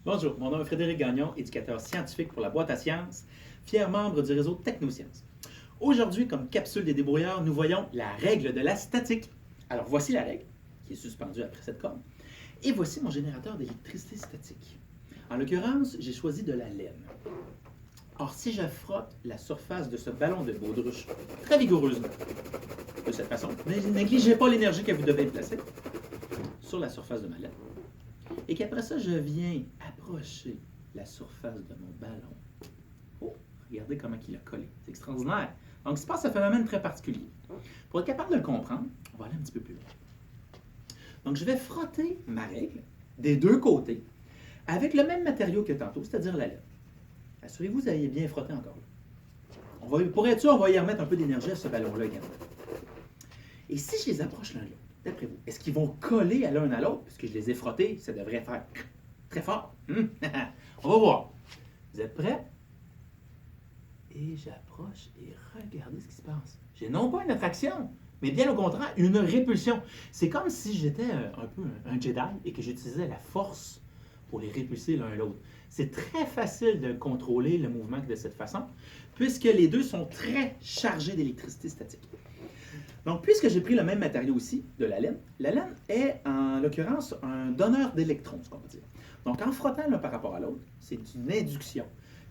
Bonjour, mon nom est Frédéric Gagnon, éducateur scientifique pour la boîte à sciences, fier membre du réseau Technosciences. Aujourd'hui, comme capsule des débrouillards, nous voyons la règle de la statique. Alors voici la règle, qui est suspendue après cette corde, et voici mon générateur d'électricité statique. En l'occurrence, j'ai choisi de la laine. Or, si je frotte la surface de ce ballon de baudruche très vigoureusement, de cette façon, ne négligez pas l'énergie que vous devez placer sur la surface de ma laine, et qu'après ça, je viens approcher la surface de mon ballon. Oh, regardez comment il a collé. C'est extraordinaire. Donc, il se passe un phénomène très particulier. Pour être capable de le comprendre, on va aller un petit peu plus loin. Donc, je vais frotter ma règle des deux côtés avec le même matériau que tantôt, c'est-à-dire la laine. Assurez-vous que vous avez bien frotté encore là. Pour être sûr, on va y remettre un peu d'énergie à ce ballon-là également. Et si je les approche l'un de l'autre, d'après vous, est-ce qu'ils vont coller à l'un à l'autre? Puisque je les ai frottés, ça devrait faire très fort. On va voir. Vous êtes prêts? Et j'approche et regardez ce qui se passe. J'ai non pas une attraction, mais bien au contraire, une répulsion. C'est comme si j'étais un peu un Jedi et que j'utilisais la force pour les répulser l'un à l'autre. C'est très facile de contrôler le mouvement de cette façon, puisque les deux sont très chargés d'électricité statique. Donc, puisque j'ai pris le même matériau aussi, de la laine est en l'occurrence un donneur d'électrons, ce qu'on peut dire. Donc, en frottant l'un par rapport à l'autre, c'est une induction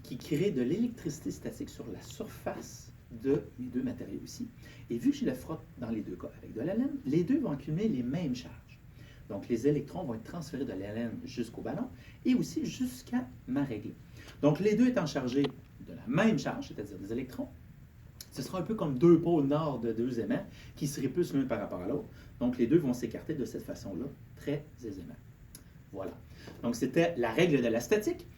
qui crée de l'électricité statique sur la surface de mes deux matériaux ici. Et vu que je le frotte dans les deux cas avec de la laine, les deux vont accumuler les mêmes charges. Donc, les électrons vont être transférés de la laine jusqu'au ballon et aussi jusqu'à ma règle. Donc, les deux étant chargés de la même charge, c'est-à-dire des électrons, ce sera un peu comme deux pôles nord de deux aimants qui se répulsent l'un par rapport à l'autre. Donc, les deux vont s'écarter de cette façon-là, très aisément. Voilà. Donc, c'était la règle de la statique.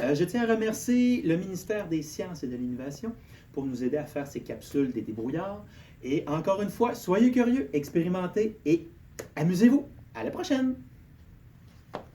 Je tiens à remercier le ministère des Sciences et de l'Innovation pour nous aider à faire ces capsules des débrouillards. Et encore une fois, soyez curieux, expérimentez et amusez-vous. À la prochaine!